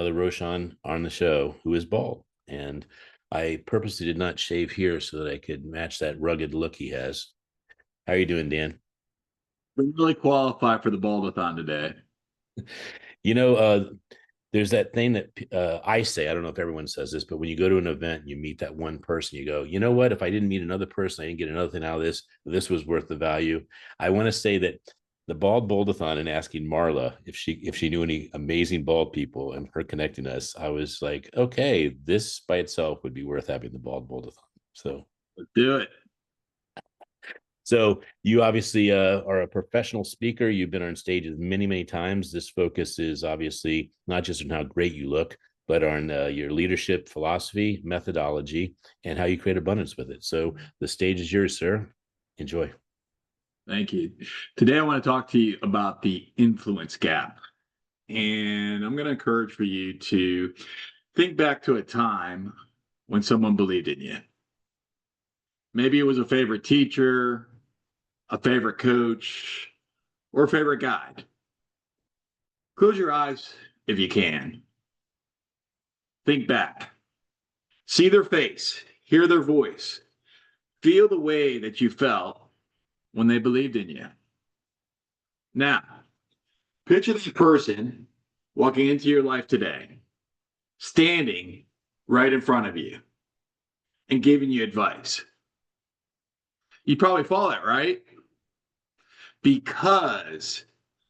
another Rochon on the show who is bald. And I purposely did not shave here so that I could match that rugged look he has. How are you doing, Dan? We really qualify for the Bald-a-Thon today. You know, uh, there's that thing that I say, I don't know if everyone says this, but when you go to an event and you meet that one person, you go, you know what? If I didn't meet another person, I didn't get another thing out of this. This was worth the value. I want to say that the Bald Bold-a-Thon and asking Marla if she knew any amazing bald people and her connecting us, I was like, okay, this by itself would be worth having the Bald Bold-a-Thon. So Let's do it. So you obviously are a professional speaker. You've been on stages many, many times. This focus is obviously not just on how great you look, but on your leadership philosophy, methodology, and how you create abundance with it. So the stage is yours, sir. Enjoy. Thank you. Today, I want to talk to you about the influence gap. And I'm going to encourage for you to think back to a time when someone believed in you. Maybe it was a favorite teacher, a favorite coach, or a favorite guide. Close your eyes if you can. Think back. See their face, hear their voice, feel the way that you felt when they believed in you. Now, picture this person walking into your life today, standing right in front of you and giving you advice. You'd probably follow it, right? Because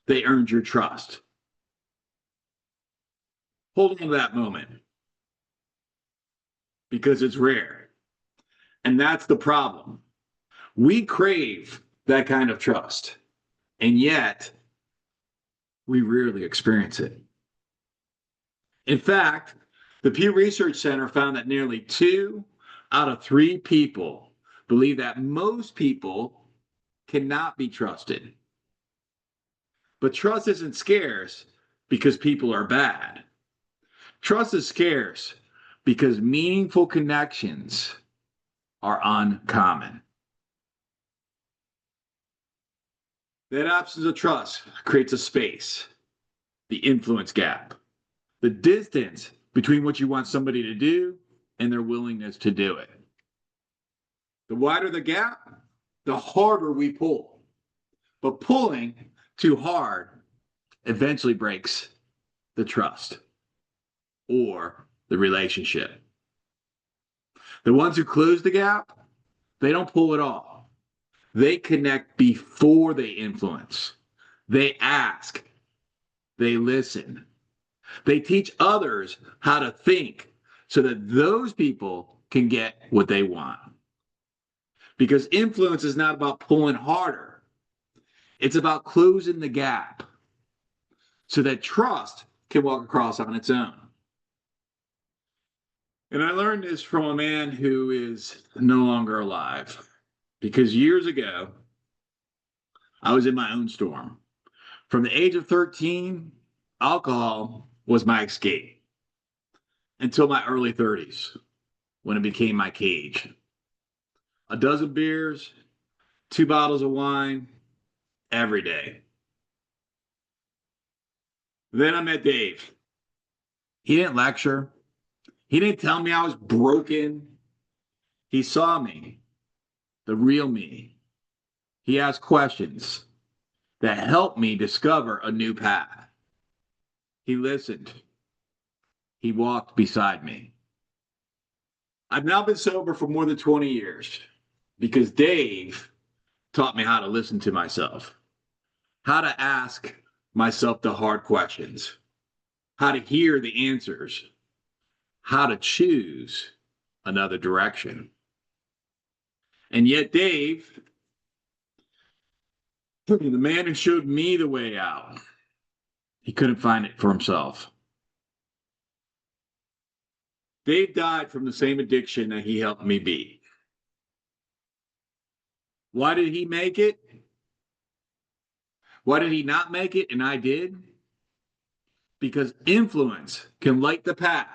they earned your trust. Hold on to that moment because it's rare. And that's the problem. We crave that kind of trust, and yet we rarely experience it. In fact, the Pew Research Center found that nearly 2 out of 3 people believe that most people cannot be trusted. But trust isn't scarce because people are bad. Trust is scarce because meaningful connections are uncommon. That absence of trust creates a space, the influence gap, the distance between what you want somebody to do and their willingness to do it. The wider the gap, the harder we pull. But pulling too hard eventually breaks the trust or the relationship. The ones who close the gap, they don't pull at all. They connect before they influence. They ask. They listen. They teach others how to think so that those people can get what they want. Because influence is not about pulling harder. It's about closing the gap so that trust can walk across on its own. And I learned this from a man who is no longer alive. Because years ago, I was in my own storm. From the age of 13, alcohol was my escape until my early 30s when it became my cage. A dozen beers, 2 bottles of wine every day. Then I met Dave. He didn't lecture. He didn't tell me I was broken. He saw me, the real me. He asked questions that helped me discover a new path. He listened. He walked beside me. I've now been sober for more than 20 years because Dave taught me how to listen to myself, how to ask myself the hard questions, how to hear the answers, how to choose another direction. And yet, Dave, the man who showed me the way out, he couldn't find it for himself. Dave died from the same addiction that he helped me beat. Why did he make it? Why did he not make it and I did? Because influence can light the path,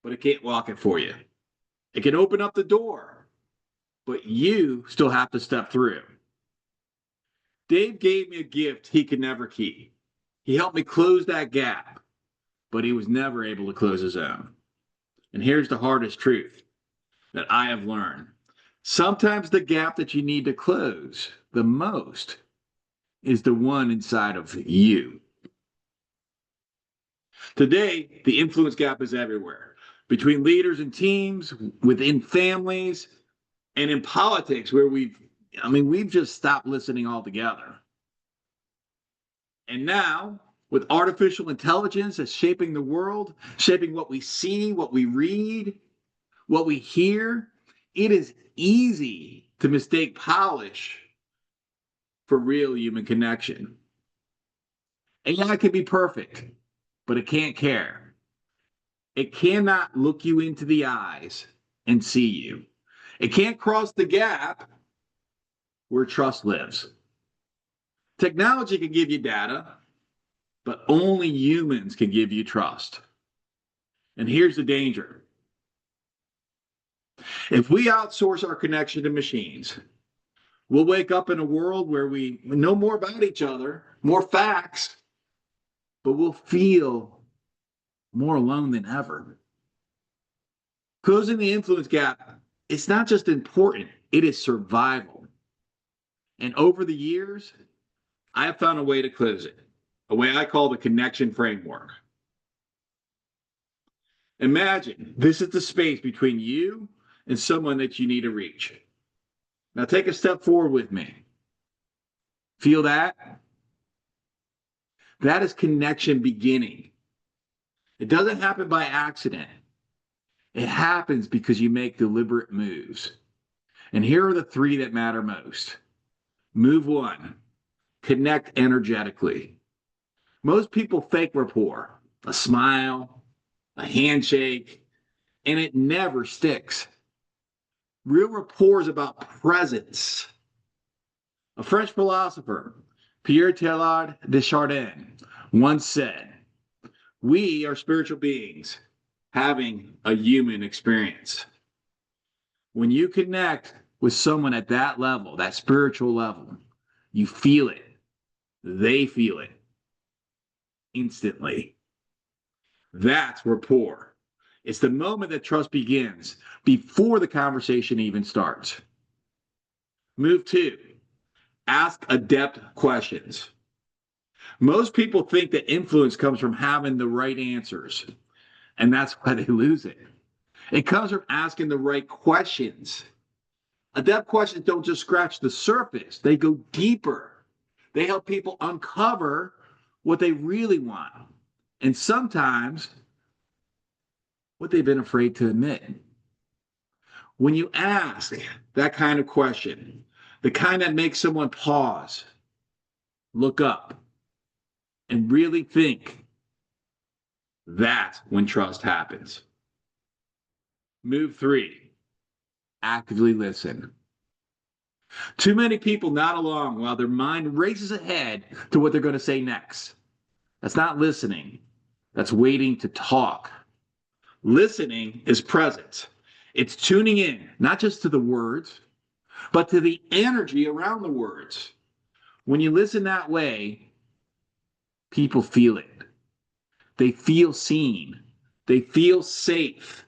but it can't walk it for you. It can open up the door, but you still have to step through. Dave gave me a gift he could never keep. He helped me close that gap but he was never able to close his own. And here's the hardest truth that I have learned. Sometimes the gap that you need to close the most is the one inside of you. Today, the influence gap is everywhere, between leaders and teams, within families, and in politics, where we've just stopped listening altogether. And now, with artificial intelligence that's shaping the world, shaping what we see, what we read, what we hear, it is easy to mistake polish for real human connection. AI can be perfect, but it can't care. It cannot look you into the eyes and see you. It can't cross the gap where trust lives. Technology can give you data, but only humans can give you trust. And here's the danger. If we outsource our connection to machines, we'll wake up in a world where we know more about each other, more facts, but we'll feel more alone than ever. Closing the influence gap, it's not just important, it is survival. And over the years, I have found a way to close it, a way I call the connection framework. Imagine this is the space between you and someone that you need to reach. Now take a step forward with me. Feel that? That is connection beginning. It doesn't happen by accident. It happens because you make deliberate moves. And here are the three that matter most. Move one, connect energetically. Most people fake rapport, a smile, a handshake, and it never sticks. Real rapport is about presence. A French philosopher, Pierre Teilhard de Chardin, once said, "We are spiritual beings having a human experience." When you connect with someone at that level, that spiritual level, you feel it. They feel it instantly. That's rapport. It's the moment that trust begins before the conversation even starts. Move two, ask adept questions. Most people think that influence comes from having the right answers, and that's why they lose it. It comes from asking the right questions. Adept questions don't just scratch the surface, they go deeper. They help people uncover what they really want, and sometimes what they've been afraid to admit. When you ask that kind of question, the kind that makes someone pause, look up, and really think, that's when trust happens. Move three, actively listen. Too many people nod along while their mind races ahead to what they're going to say next. That's not listening. That's waiting to talk. Listening is presence. It's tuning in, not just to the words, but to the energy around the words. When you listen that way, people feel it. They feel seen. They feel safe.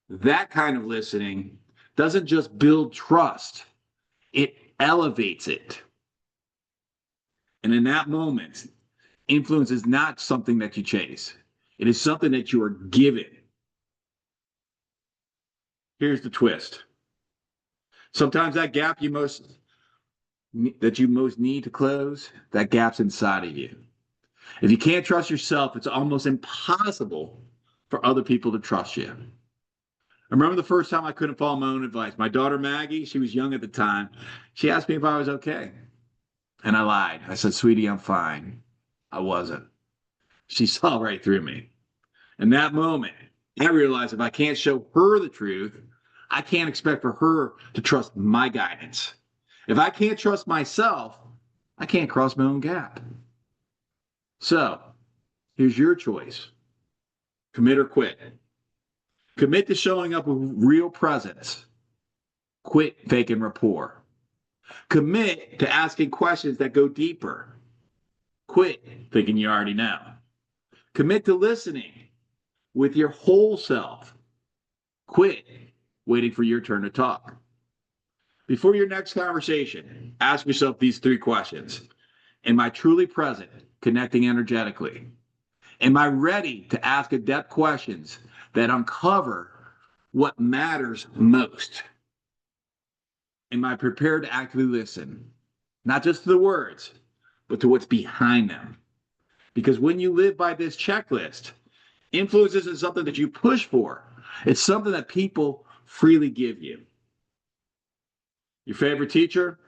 That kind of listening doesn't just build trust, it elevates it. And in that moment, influence is not something that you chase. It is something that you are given. Here's the twist. Sometimes that gap you most need to close, that gap's inside of you. If you can't trust yourself, it's almost impossible for other people to trust you. I remember the first time I couldn't follow my own advice. My daughter Maggie, she was young at the time. She asked me if I was okay. And I lied. I said, "Sweetie, I'm fine." I wasn't. She saw right through me. In that moment, I realized if I can't show her the truth, I can't expect for her to trust my guidance. If I can't trust myself, I can't cross my own gap. So, here's your choice. Commit or quit. Commit to showing up with real presence. Quit faking rapport. Commit to asking questions that go deeper. Quit thinking you already know. Commit to listening with your whole self. Quit waiting for your turn to talk. Before your next conversation, ask yourself these 3 questions. Am I truly present, connecting energetically? Am I ready to ask adept questions that uncover what matters most? Am I prepared to actively listen? Not just to the words, but to what's behind them. Because when you live by this checklist, influence isn't something that you push for. It's something that people freely give you. Your favorite teacher,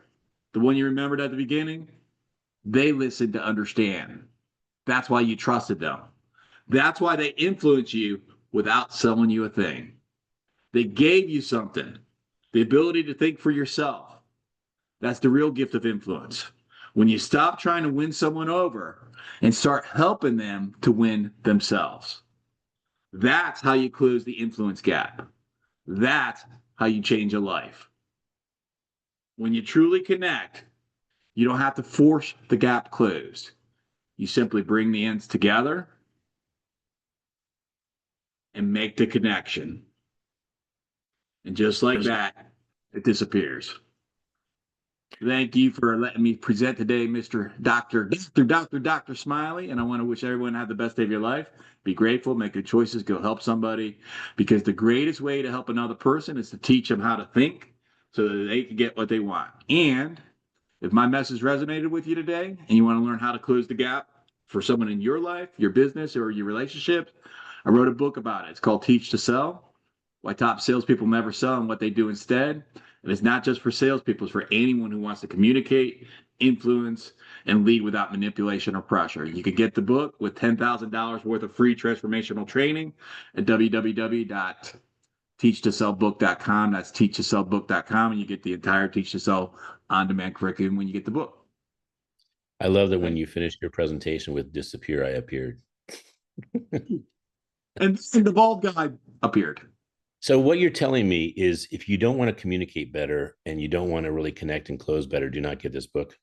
the one you remembered at the beginning, they listened to understand. That's why you trusted them. That's why they influenced you without selling you a thing. They gave you something, the ability to think for yourself. That's the real gift of influence. When you stop trying to win someone over and start helping them to win themselves. That's how you close the influence gap. That's how you change a life. When you truly connect, you don't have to force the gap closed. You simply bring the ends together and make the connection. And just like that, it disappears. Thank you for letting me present today, Mr. Dr. Smiley. And I want to wish everyone have the best day of your life. Be grateful, make good choices, go help somebody. Because the greatest way to help another person is to teach them how to think so that they can get what they want. And if my message resonated with you today and you want to learn how to close the gap for someone in your life, your business, or your relationship, I wrote a book about it. It's called Teach to Sell: Why Top Salespeople Never Sell and What They Do Instead. And it's not just for salespeople, it's for anyone who wants to communicate, influence, and lead without manipulation or pressure. You can get the book with $10,000 worth of free transformational training at www.teachtosellbook.com. That's teachtosellbook.com, and you get the entire Teach to Sell on-demand curriculum when you get the book. I love that when you finished your presentation with "disappear, I appeared." And the bald guy appeared. So what you're telling me is if you don't want to communicate better and you don't want to really connect and close better, do not get this book.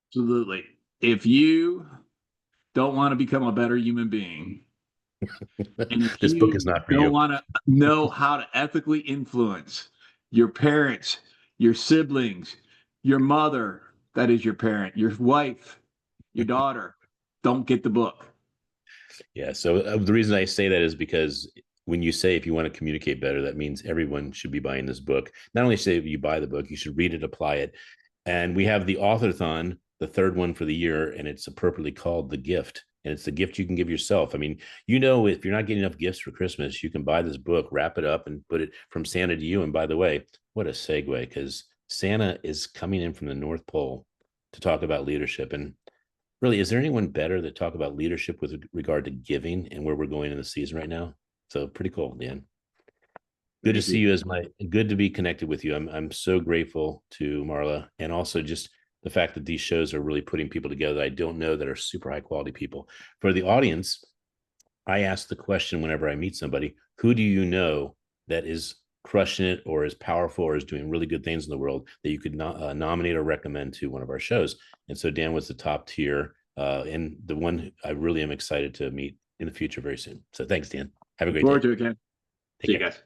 Absolutely. If you don't want to become a better human being, and if This book is you not for don't you. want to know how to ethically influence your parents, your siblings, your mother, that is your parent, your wife, your daughter, don't get the book. Yeah. So the reason I say that is because when you say if you want to communicate better, that means everyone should be buying this book. Not only say you buy the book, you should read it, apply it. And we have the author-thon, the 3rd one for the year, and it's appropriately called The Gift. And it's the gift you can give yourself. I mean, if you're not getting enough gifts for Christmas, you can buy this book, wrap it up, and put it from Santa to you. And by the way, what a segue, because Santa is coming in from the North Pole to talk about leadership. And really, is there anyone better to talk about leadership with regard to giving and where we're going in the season right now? So pretty cool, Dan. Good to see you good to be connected with you. I'm so grateful to Marla, and also just the fact that these shows are really putting people together that I don't know that are super high quality people. For the audience, I ask the question whenever I meet somebody, who do you know that is crushing it or is powerful or is doing really good things in the world that you could nominate or recommend to one of our shows? And so Dan was the top tier and the one I really am excited to meet in the future very soon. So thanks, Dan. Have a great day. Look forward to it, Ken. See you guys.